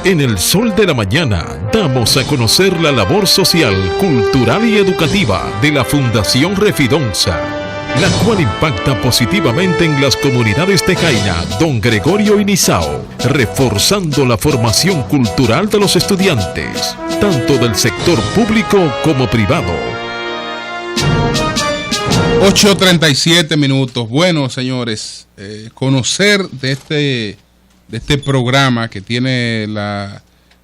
En el Sol de la Mañana damos a conocer la labor social, cultural y educativa de la Fundación Refidonza, la cual impacta positivamente en las comunidades de Jaina, Don Gregorio y Nizao, reforzando la formación cultural de los estudiantes, tanto del sector público como privado. 8:37 minutos. Bueno, señores, conocer de este programa que tiene la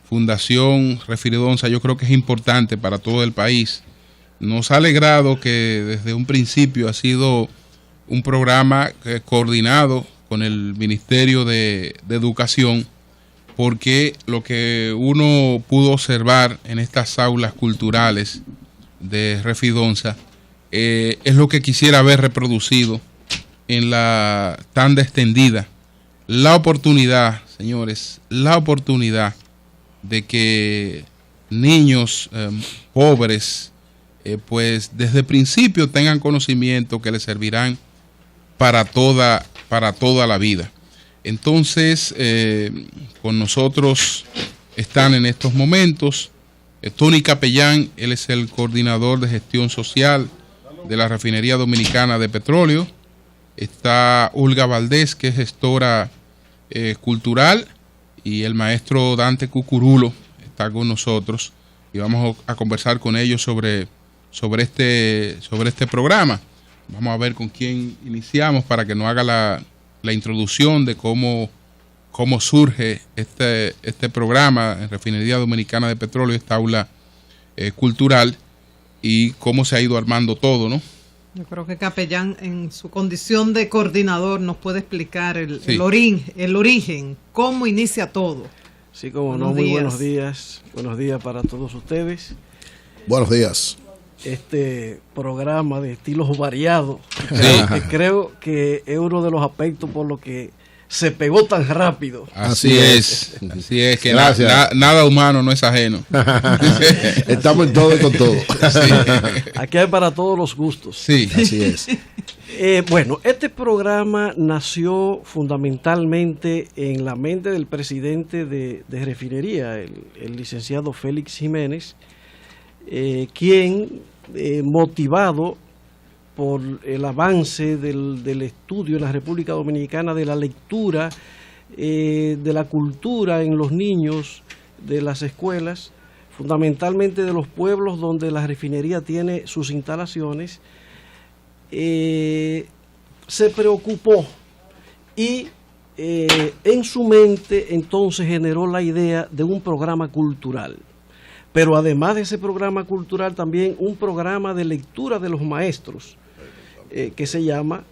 Fundación Refidonza, yo creo que es importante para todo el país. Nos ha alegrado que desde un principio ha sido un programa coordinado con el Ministerio de Educación, porque lo que uno pudo observar en estas aulas culturales de Refidonza es lo que quisiera ver reproducido en la tanda extendida. La oportunidad, señores, la oportunidad de que niños pobres, pues desde el principio tengan conocimiento que les servirán para toda la vida. Entonces, con nosotros están en estos momentos Tony Capellán, él es el coordinador de gestión social de la Refinería Dominicana de Petróleo. Está Olga Valdés, que es gestora cultural, y el maestro Dante Cucurulo está con nosotros y vamos a conversar con ellos sobre este programa. Vamos a ver con quién iniciamos para que nos haga la introducción de cómo surge este programa en Refinería Dominicana de Petróleo, esta aula cultural, y cómo se ha ido armando todo, ¿no? Yo creo que Capellán, en su condición de coordinador, nos puede explicar el origen, cómo inicia todo. Sí, como no, muy buenos días. Buenos días para todos ustedes. Buenos días. Este programa de estilos variados, creo que es uno de los aspectos por lo que se pegó tan rápido. Así es, que nada humano no es ajeno. Estamos en todo y con todo. Sí. Aquí hay para todos los gustos. Sí, así es. Bueno, este programa nació fundamentalmente en la mente del presidente de Refinería, el licenciado Félix Jiménez, quien, motivado por el avance del estudio en la República Dominicana, de la lectura, de la cultura en los niños de las escuelas, fundamentalmente de los pueblos donde la refinería tiene sus instalaciones, se preocupó y en su mente entonces generó la idea de un programa cultural. Pero además de ese programa cultural, también un programa de lectura de los maestros, que se llama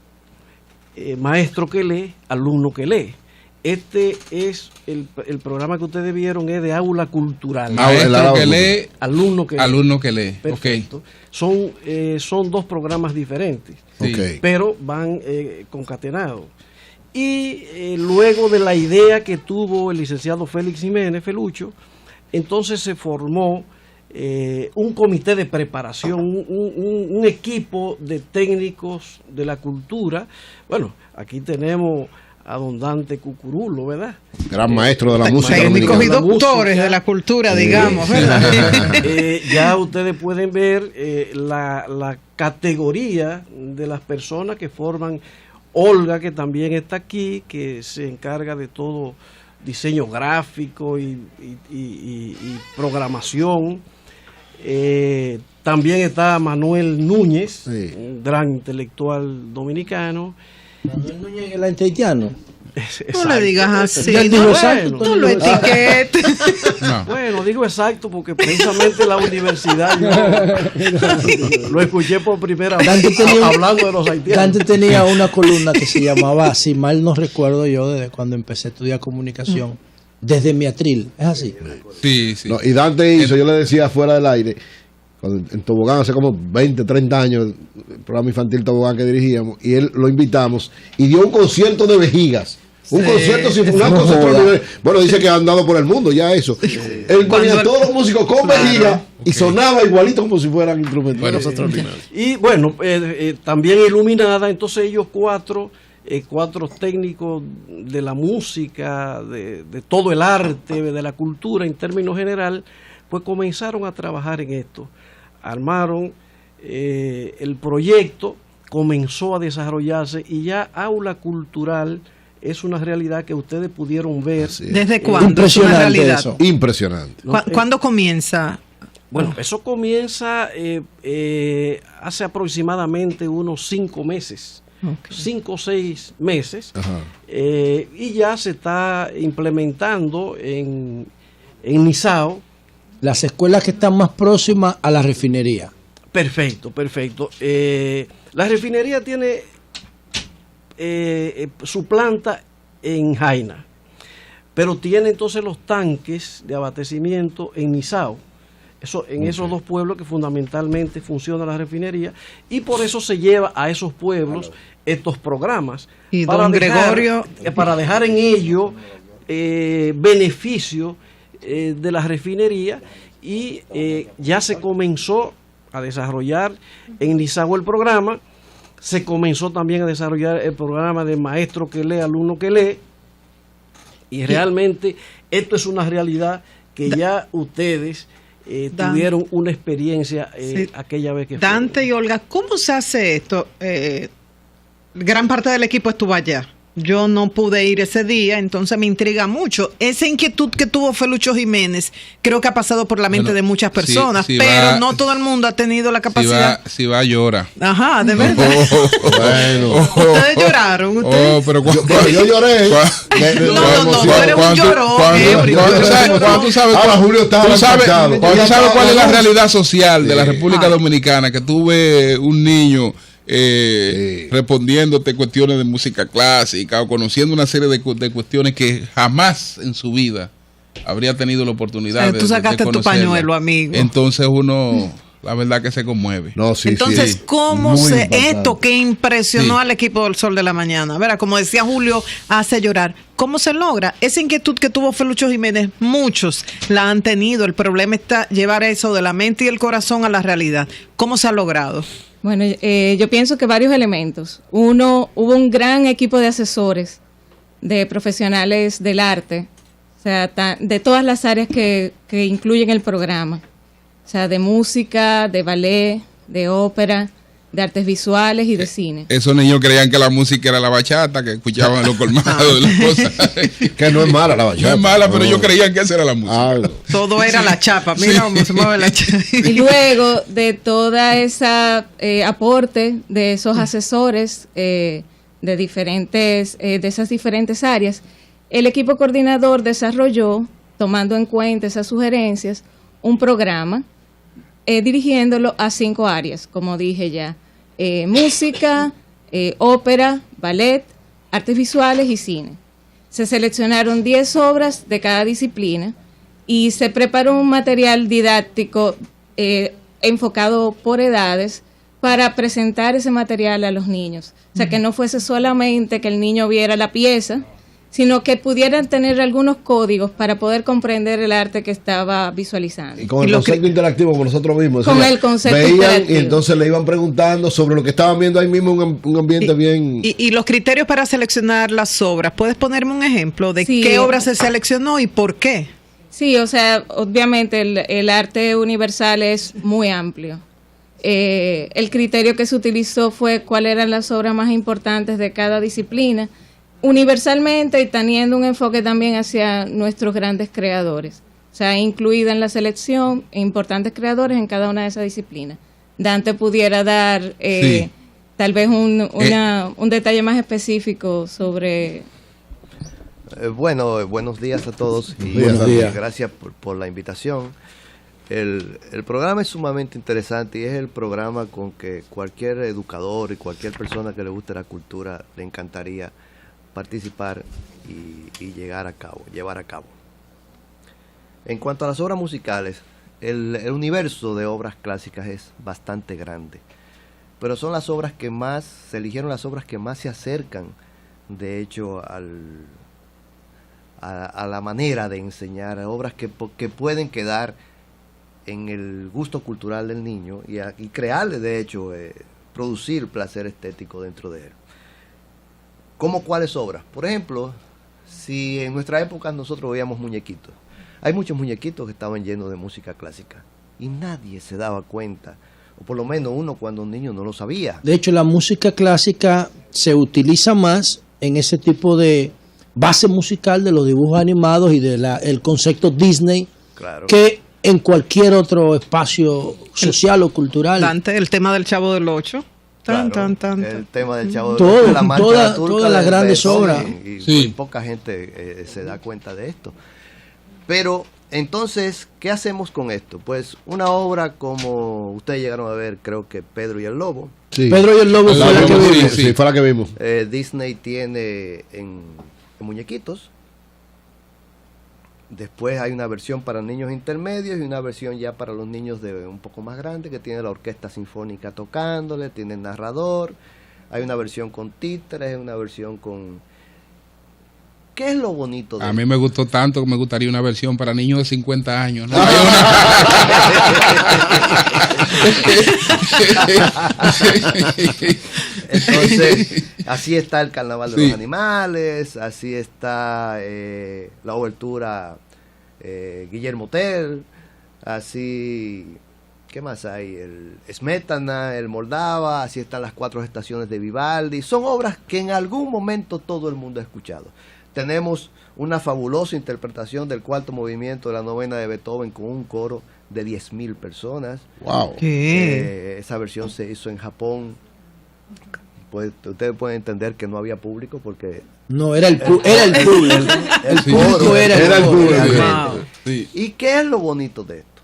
Maestro que lee, Alumno que lee. Este es el programa que ustedes vieron, es de aula cultural. Maestro que lee, alumno que lee. Alumno que lee. Perfecto. Okay. Son dos programas diferentes, pero van concatenados. Y luego de la idea que tuvo el licenciado Félix Jiménez, Felucho, entonces se formó un comité de preparación, un equipo de técnicos de la cultura. Bueno, aquí tenemos a don Dante Cucurulo, ¿verdad? Gran maestro de la música. Técnicos y doctores de la cultura, digamos, ¿verdad? Ya ustedes pueden ver la categoría de las personas que forman. Olga, que también está aquí, que se encarga de todo diseño gráfico y programación. También está Manuel Núñez, un gran intelectual dominicano. Manuel Núñez, el antillano. No le digas así, no lo etiquetes. No. Bueno, digo exacto porque precisamente la universidad yo lo escuché por primera vez hablando de los haitianos. Dante tenía una columna que se llamaba, si mal no recuerdo yo, desde cuando empecé a estudiar comunicación, desde mi atril, ¿es así? Sí. No, y Dante hizo, yo le decía fuera del aire, en Tobogán hace como 20, 30 años, el programa infantil Tobogán que dirigíamos, y él lo invitamos y dio un concierto de vejigas. Un concierto sinfónico. Bueno, dice que ha andado por el mundo ya eso. Él ponía todos los músicos con vejiga y sonaba igualito como si fueran instrumentos. Y bueno, también iluminada, entonces ellos cuatro 4 técnicos de la música, de todo el arte, de la cultura en términos general, pues comenzaron a trabajar en esto. Armaron el proyecto, comenzó a desarrollarse y ya Aula Cultural es una realidad que ustedes pudieron ver. ¿Desde cuándo? Impresionante ¿Es una realidad? eso. Impresionante. ¿Cuándo comienza? Bueno, eso comienza hace aproximadamente unos 5 meses. Okay. 5 o 6 meses. Ajá. Y ya se está implementando en Nizao. Las escuelas que están más próximas a la refinería. Perfecto. La refinería tiene su planta en Jaina, pero tiene entonces los tanques de abastecimiento en Nizao. Esos 2 pueblos que fundamentalmente funciona la refinería, y por eso se lleva a esos pueblos estos programas. Y para don dejar, Gregorio... para dejar en ello beneficio de la refinería, y ya se comenzó a desarrollar en Nizao el programa. Se comenzó también a desarrollar el programa de maestro que lee, alumno que lee, y realmente esto es una realidad que ya ustedes tuvieron una experiencia aquella vez que Dante y Olga, ¿cómo se hace esto? Gran parte del equipo estuvo allá. Yo no pude ir ese día, entonces me intriga mucho. Esa inquietud que tuvo Felucho Jiménez, creo que ha pasado por la mente de muchas personas, pero no todo el mundo ha tenido la capacidad. Si va llora. Ajá, de verdad. Bueno. Ustedes lloraron. ¿Ustedes? Pero yo lloré. No, eres un llorón. Cuando tú sabes, ahora Julio estaba impactado. Cuando tú sabes cuál es la realidad social de la República Dominicana, que tuve un niño respondiéndote cuestiones de música clásica o conociendo una serie de cuestiones que jamás en su vida habría tenido la oportunidad tú sacaste tu pañuelo, amigo. Entonces uno, la verdad que se conmueve. Entonces, ¿cómo esto que impresionó al equipo del Sol de la Mañana? Verá, como decía Julio, hace llorar. ¿Cómo se logra? Esa inquietud que tuvo Felucho Jiménez, muchos la han tenido. El problema está llevar eso de la mente y el corazón a la realidad. ¿Cómo se ha logrado? Bueno, yo pienso que varios elementos. Uno, hubo un gran equipo de asesores, de profesionales del arte, o sea, de todas las áreas que incluyen el programa. O sea, de música, de ballet, de ópera, de artes visuales y de cine. Esos niños creían que la música era la bachata, que escuchaban en los colmados de las cosas. Que no es mala la bachata. No es mala, pero ellos creían que esa era la música. Todo era la chapa. Mira cómo se mueve la chapa. Y luego de toda esa aporte de esos asesores de esas diferentes áreas, el equipo coordinador desarrolló, tomando en cuenta esas sugerencias, un programa dirigiéndolo a 5 áreas, como dije ya: música, ópera, ballet, artes visuales y cine. Se seleccionaron 10 obras de cada disciplina y se preparó un material didáctico enfocado por edades para presentar ese material a los niños. O sea, que no fuese solamente que el niño viera la pieza, sino que pudieran tener algunos códigos para poder comprender el arte que estaba visualizando. Y con el concepto interactivo, como nosotros mismos. Con el concepto interactivo. Y entonces le iban preguntando sobre lo que estaban viendo ahí mismo, un ambiente bien... Y los criterios para seleccionar las obras. ¿Puedes ponerme un ejemplo de qué obra se seleccionó y por qué? Sí, o sea, obviamente el arte universal es muy amplio. El criterio que se utilizó fue cuáles eran las obras más importantes de cada disciplina, universalmente, y teniendo un enfoque también hacia nuestros grandes creadores. O sea, incluida en la selección importantes creadores en cada una de esas disciplinas. Dante pudiera dar tal vez un detalle más específico sobre... buenos días a todos y gracias por la invitación. El programa es sumamente interesante y es el programa con que cualquier educador y cualquier persona que le guste la cultura le encantaría participar y llevar a cabo. En cuanto a las obras musicales, el universo de obras clásicas es bastante grande, pero son las obras que más, se eligieron las obras que más se acercan, de hecho, a la manera de enseñar, obras que pueden quedar en el gusto cultural del niño y crearle, de hecho, producir placer estético dentro de él. ¿Cómo cuáles obras? Por ejemplo, si en nuestra época nosotros veíamos muñequitos, hay muchos muñequitos que estaban llenos de música clásica y nadie se daba cuenta, o por lo menos uno cuando un niño no lo sabía. De hecho, la música clásica se utiliza más en ese tipo de base musical de los dibujos animados y el concepto Disney, Claro. que en cualquier otro espacio social o cultural. Dante, el tema del Chavo del Ocho. Tan, Claro, tan, tan, el tan. tema del Chavo Todo, del Ocho, la marcha toda- de la turca todas las de grandes Beethoven, obras. y Sí. poca gente se da cuenta de esto. Pero entonces, ¿qué hacemos con esto? Pues una obra como ustedes llegaron a ver, creo que Pedro y el Lobo. Sí. Pedro y el Lobo fue la que Lobo, vimos. Sí, fue la que vimos. Disney tiene en muñequitos. Después hay una versión para niños intermedios y una versión ya para los niños de un poco más grandes, que tiene la orquesta sinfónica tocándole, tiene el narrador. Hay una versión con títeres, una versión con... ¿Qué es lo bonito de A mí me gustó tanto que me gustaría una versión para niños de 50 años. ¿no? Entonces, así está el Carnaval de Sí. los Animales, así está la obertura Guillermo Tell, así, ¿qué más hay? El Smetana, el Moldava, así están las 4 estaciones de Vivaldi. Son obras que en algún momento todo el mundo ha escuchado. Tenemos una fabulosa interpretación del 4º movimiento de la novena de Beethoven con un coro de 10.000 personas. Wow. ¿Qué? Esa versión se hizo en Japón. Pues ustedes pueden entender que no había público porque No, era el público. El público era el público. realmente. Sí. ¿Y qué es lo bonito de esto?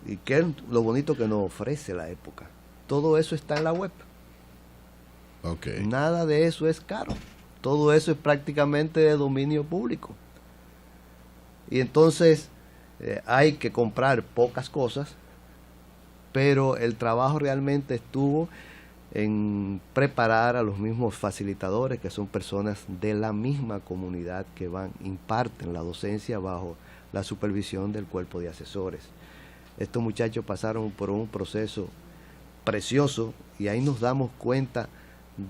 ¿Y qué es lo bonito que nos ofrece la época? Todo eso está en la web. Ok. Nada de eso es caro. Todo eso es prácticamente de dominio público. Y entonces hay que comprar pocas cosas, pero el trabajo realmente estuvo en preparar a los mismos facilitadores, que son personas de la misma comunidad que imparten la docencia bajo la supervisión del cuerpo de asesores. Estos muchachos pasaron por un proceso precioso y ahí nos damos cuenta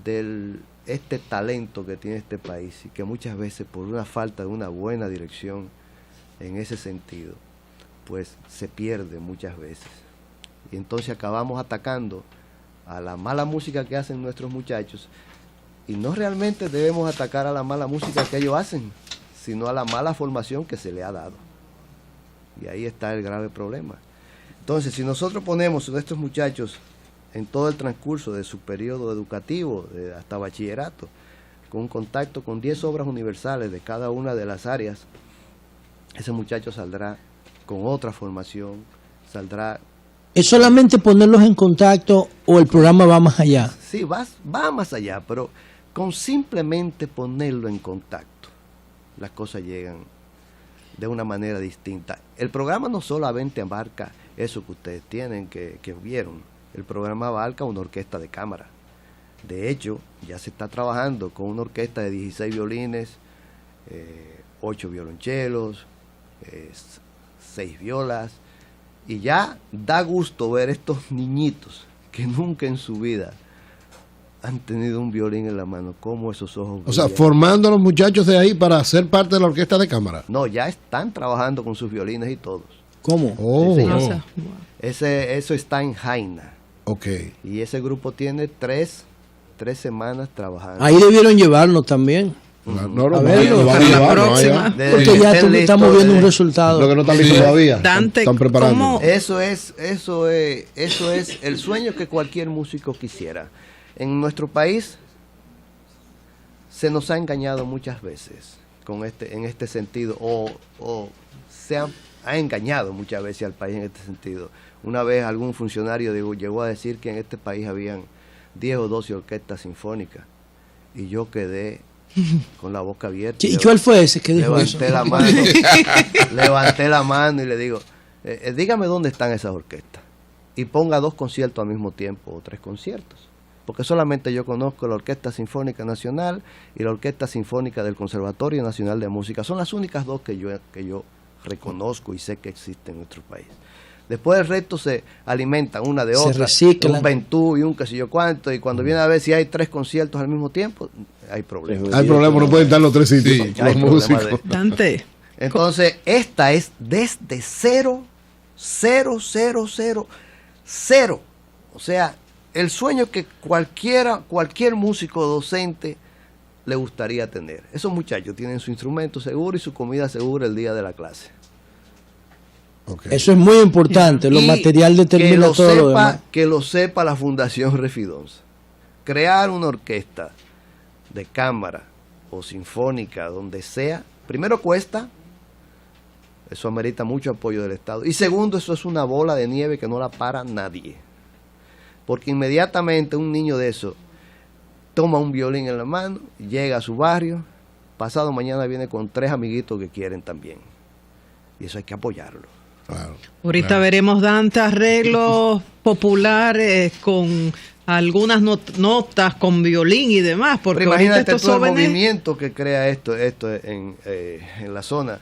del este talento que tiene este país y que muchas veces por una falta de una buena dirección en ese sentido, pues se pierde muchas veces. Y entonces acabamos atacando a la mala música que hacen nuestros muchachos y no realmente debemos atacar a la mala música que ellos hacen, sino a la mala formación que se le ha dado. Y ahí está el grave problema. Entonces, si nosotros ponemos a nuestros muchachos en todo el transcurso de su periodo educativo, hasta bachillerato, con un contacto con 10 obras universales de cada una de las áreas, ese muchacho saldrá con otra formación, saldrá... ¿Es solamente ponerlos en contacto o el programa va más allá? Sí, va más allá, pero con simplemente ponerlo en contacto, las cosas llegan de una manera distinta. El programa no solamente abarca eso que ustedes tienen, que vieron. El programa abarca una orquesta de cámara. De hecho, ya se está trabajando con una orquesta de 16 violines, 8 violonchelos, 6 violas, y ya da gusto ver estos niñitos que nunca en su vida han tenido un violín en la mano, cómo esos ojos O sea, brillan. formando a los muchachos de ahí para ser parte de la orquesta de cámara. No, ya están trabajando con sus violines y todos. ¿Cómo? Oh, Sí, señor. O sea, Eso está en Jaina. ok. Y ese grupo tiene tres semanas trabajando. Ahí debieron llevarnos también. No, A verlo, van a para la llevar, no, próxima. allá. Porque ya Estén estamos listos viendo un de- resultado. Lo que no están listos todavía. Dante, están preparando. ¿cómo? Eso es el sueño que cualquier músico quisiera. En nuestro país se nos ha engañado muchas veces en este sentido, o se ha engañado muchas veces al país en este sentido. Una vez algún funcionario llegó a decir que en este país habían 10 o 12 orquestas sinfónicas y yo quedé con la boca abierta. ¿Y cuál fue ese que dijo eso? Levanté la mano y le digo, dígame dónde están esas orquestas y ponga 2 conciertos al mismo tiempo o 3 conciertos. Porque solamente yo conozco la Orquesta Sinfónica Nacional y la Orquesta Sinfónica del Conservatorio Nacional de Música. Son las únicas 2 que yo reconozco y sé que existen en nuestro país. Después el resto se alimentan una de Se otra, reciclan. un ventú y un qué sé yo cuánto, y cuando viene a ver si hay 3 conciertos al mismo tiempo, hay problemas. Hay problemas, no pueden estar en los 3 sitios. Sí, hay los problemas músicos. Dante. Entonces, esta es desde 0. O sea, el sueño que cualquier músico docente le gustaría tener. Esos muchachos tienen su instrumento seguro y su comida segura el día de la clase. Okay. Eso es muy importante, lo Y material determina todo lo demás. Que lo sepa la Fundación Refidonza. Crear una orquesta de cámara o sinfónica, donde sea, primero cuesta, eso amerita mucho apoyo del Estado. Y segundo, eso es una bola de nieve que no la para nadie. Porque inmediatamente un niño de eso toma un violín en la mano, llega a su barrio, pasado mañana viene con 3 amiguitos que quieren también. Y eso hay que apoyarlo. Claro. Ahorita veremos, Dante, arreglos populares con algunas notas con violín y demás. Porque Pero imagínate estos todo el jóvenes... movimiento que crea esto en la zona.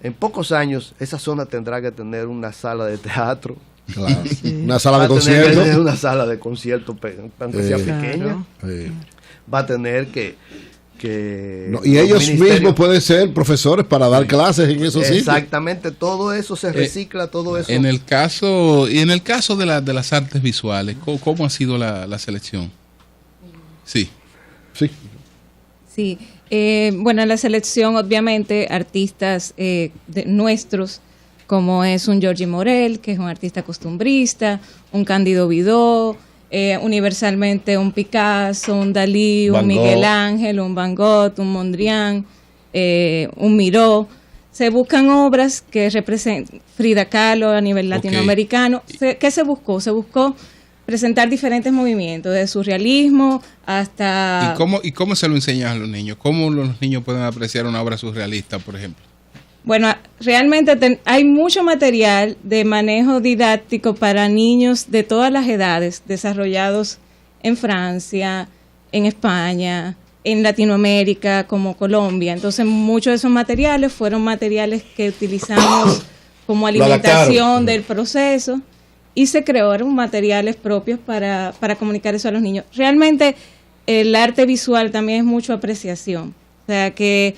En pocos años, esa zona tendrá que tener una sala de teatro. Claro. Una sala de Va a tener que concierto. tener una sala de concierto, aunque sea pequeña. Sí. Va a tener que No, y los ellos ministerios- mismos pueden ser profesores para dar clases en esos sitios. Exactamente, todo eso se recicla, todo eso. En el caso de las artes visuales, ¿cómo ha sido la selección? Sí. Sí. Sí, bueno, en la selección obviamente artistas nuestros, como es un Giorgi Morel, que es un artista costumbrista, un Cándido Vidó, universalmente un Picasso, un Dalí, Van un Miguel Gogh. Ángel, un Van Gogh, un Mondrian, un Miró. Se buscan obras que representen Frida Kahlo a nivel latinoamericano. ¿Qué se buscó? Se buscó presentar diferentes movimientos, de surrealismo hasta... ¿Y cómo se lo enseñas a los niños? ¿Cómo los niños pueden apreciar una obra surrealista, por ejemplo? Bueno, realmente hay mucho material de manejo didáctico para niños de todas las edades, desarrollados en Francia, en España, en Latinoamérica, como Colombia. Entonces, muchos de esos materiales fueron materiales que utilizamos como alimentación del proceso y se crearon materiales propios para comunicar eso a los niños. Realmente, el arte visual también es mucho apreciación. O sea, que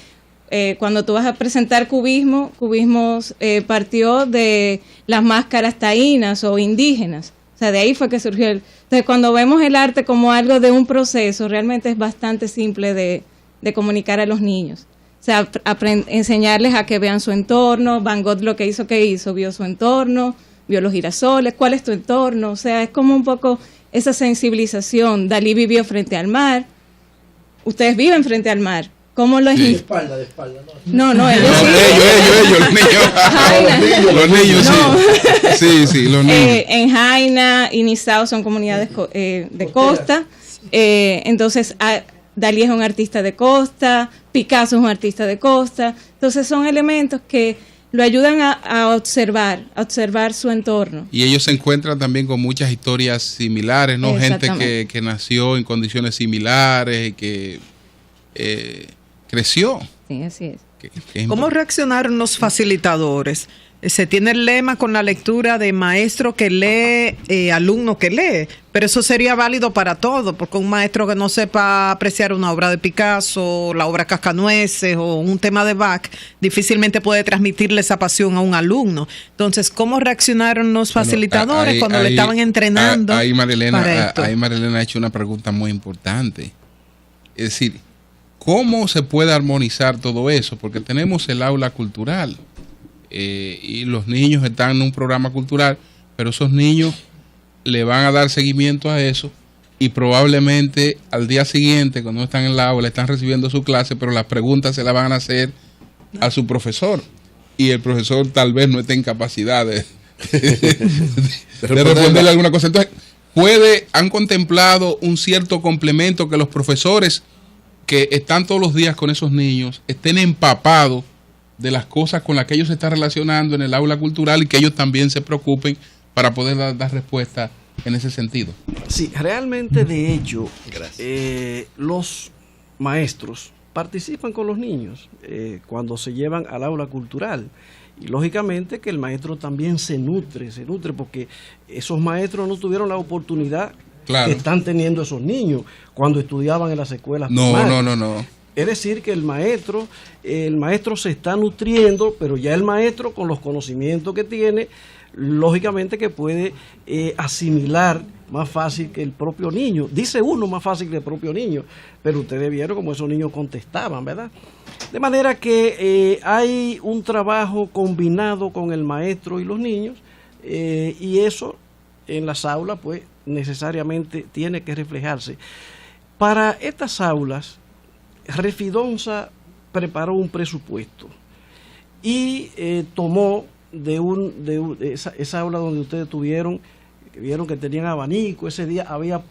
cuando tú vas a presentar cubismo partió de las máscaras taínas o indígenas. O sea, de ahí fue que surgió. Entonces, cuando vemos el arte como algo de un proceso, realmente es bastante simple de comunicar a los niños. O sea, enseñarles a que vean su entorno. Van Gogh lo que hizo, vio su entorno, vio los girasoles, ¿cuál es tu entorno? O sea, es como un poco esa sensibilización. Dalí vivió frente al mar. Ustedes viven frente al mar. ¿Cómo lo es? De espalda, ¿no? No, ellos sí. Ellos, los niños. Jaina. Los niños, No. sí, los niños. En Jaina y Nizao son comunidades de costa. Entonces, Dalí es un artista de costa, Picasso es un artista de costa. Entonces, son elementos que lo ayudan a observar su entorno. Y ellos se encuentran también con muchas historias similares, ¿no? Gente Exactamente. que nació en condiciones similares y que creció. Sí, así es. ¿Cómo reaccionaron los facilitadores? Se tiene el lema con la lectura de maestro que lee, alumno que lee, pero eso sería válido para todo, porque un maestro que no sepa apreciar una obra de Picasso, la obra Cascanueces o un tema de Bach, difícilmente puede transmitirle esa pasión a un alumno. Entonces, ¿cómo reaccionaron los facilitadores cuando le estaban entrenando? Ahí para esto? Marilena ha hecho una pregunta muy importante. Es decir, ¿cómo se puede armonizar todo eso? Porque tenemos el aula cultural. Y los niños están en un programa cultural, pero esos niños le van a dar seguimiento a eso y probablemente al día siguiente, cuando están en la aula, están recibiendo su clase, pero las preguntas se las van a hacer a su profesor y el profesor tal vez no esté en capacidad de responderle alguna cosa. Entonces, han contemplado un cierto complemento que los profesores que están todos los días con esos niños estén empapados de las cosas con las que ellos se están relacionando en el aula cultural y que ellos también se preocupen para poder dar respuesta en ese sentido. Sí, realmente de hecho los maestros participan con los niños cuando se llevan al aula cultural Y lógicamente que el maestro también se nutre porque esos maestros no tuvieron la oportunidad que están teniendo esos niños cuando estudiaban en las escuelas primarias. No. Es decir, que el maestro se está nutriendo, pero ya el maestro, con los conocimientos que tiene, lógicamente que puede asimilar más fácil que el propio niño. Dice uno más fácil que el propio niño, pero ustedes vieron cómo esos niños contestaban, ¿verdad? De manera que hay un trabajo combinado con el maestro y los niños, y eso en las aulas pues necesariamente tiene que reflejarse. Para estas aulas, Refidonza preparó un presupuesto y tomó de esa aula donde ustedes vieron que tenían abanico. Ese día había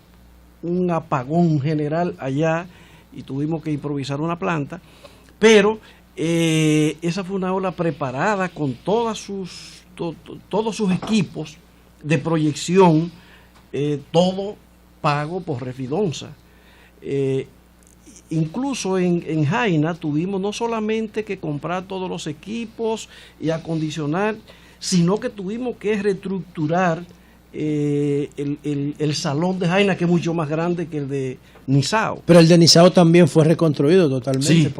un apagón general allá y tuvimos que improvisar una planta, pero esa fue una aula preparada con todos sus equipos de proyección, todo pago por Refidonza. Incluso en Jaina tuvimos no solamente que comprar todos los equipos y acondicionar, sino que tuvimos que reestructurar el salón de Jaina, que es mucho más grande que el de Nizao. Pero el de Nizao también fue reconstruido totalmente.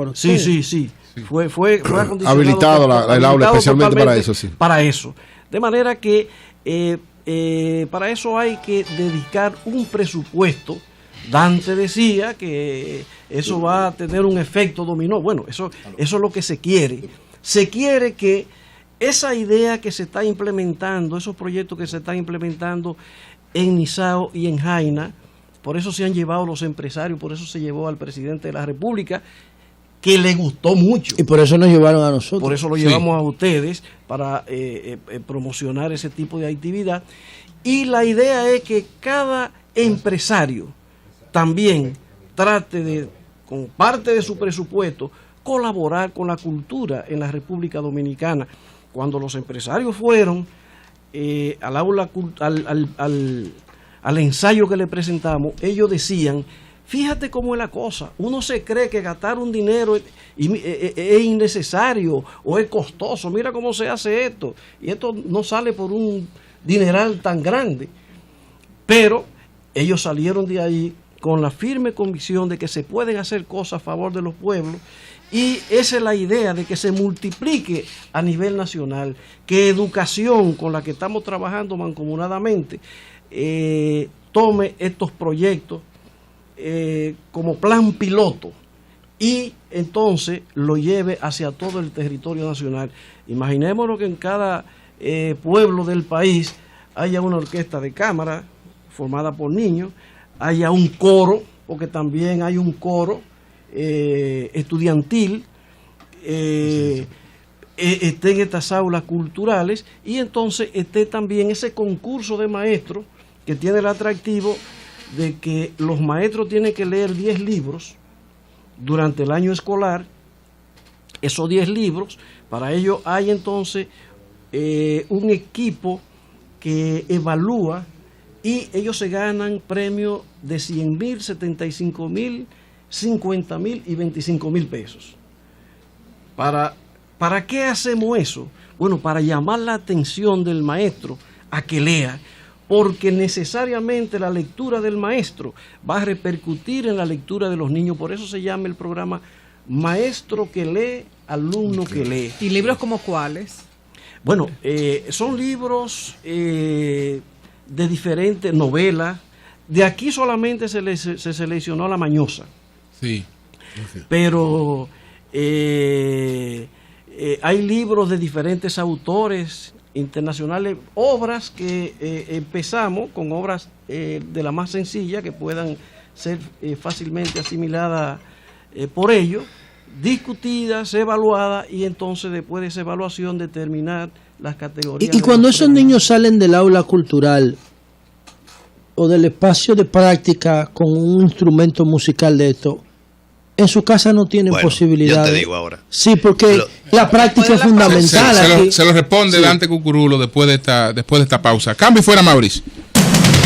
Sí. Fue acondicionado, habilitado el aula especialmente para eso, sí. Para eso. De manera que para eso hay que dedicar un presupuesto. Dante decía que eso va a tener un efecto dominó. Bueno, eso es lo que se quiere. Se quiere que esa idea que se está implementando, esos proyectos que se están implementando en Nizao y en Jaina, por eso se han llevado los empresarios, por eso se llevó al presidente de la República, que le gustó mucho. Y por eso nos llevaron a nosotros. Por eso lo llevamos a ustedes para promocionar ese tipo de actividad. Y la idea es que cada empresario también trate de, con parte de su presupuesto, colaborar con la cultura en la República Dominicana. Cuando los empresarios fueron al aula, al ensayo que le presentamos, ellos decían, fíjate cómo es la cosa, uno se cree que gastar un dinero es innecesario o es costoso, mira cómo se hace esto, y esto no sale por un dineral tan grande. Pero ellos salieron de ahí con la firme convicción de que se pueden hacer cosas a favor de los pueblos, y esa es la idea, de que se multiplique a nivel nacional, que educación, con la que estamos trabajando mancomunadamente, tome estos proyectos como plan piloto y entonces lo lleve hacia todo el territorio nacional. Imaginémonos que en cada pueblo del país haya una orquesta de cámara formada por niños, haya un coro, porque también hay un coro estudiantil, esté en estas aulas culturales, y entonces esté también ese concurso de maestros que tiene el atractivo de que los maestros tienen que leer 10 libros durante el año escolar. Esos 10 libros, para ello hay entonces un equipo que evalúa, y ellos se ganan premios de 100,000, 75,000, 50,000 y 25,000 pesos. ¿Para qué hacemos eso? Bueno, para llamar la atención del maestro a que lea, porque necesariamente la lectura del maestro va a repercutir en la lectura de los niños. Por eso se llama el programa Maestro que lee, Alumno que lee. ¿Y libros como cuáles? Bueno, son libros de diferentes novelas. De aquí solamente se seleccionó La Mañosa. Sí. Pero hay libros de diferentes autores internacionales, obras que empezamos con obras de la más sencilla, que puedan ser fácilmente asimiladas por ellos, discutidas, evaluadas, y entonces después de esa evaluación determinar las categorías. Y cuando esos niños salen del aula cultural o del espacio de práctica con un instrumento musical de esto, en su casa no tienen posibilidad. Yo te digo ahora. Sí, porque la práctica es fundamental. Se lo responde Dante Cucurulo después de esta pausa. Cambio y fuera, Mauricio.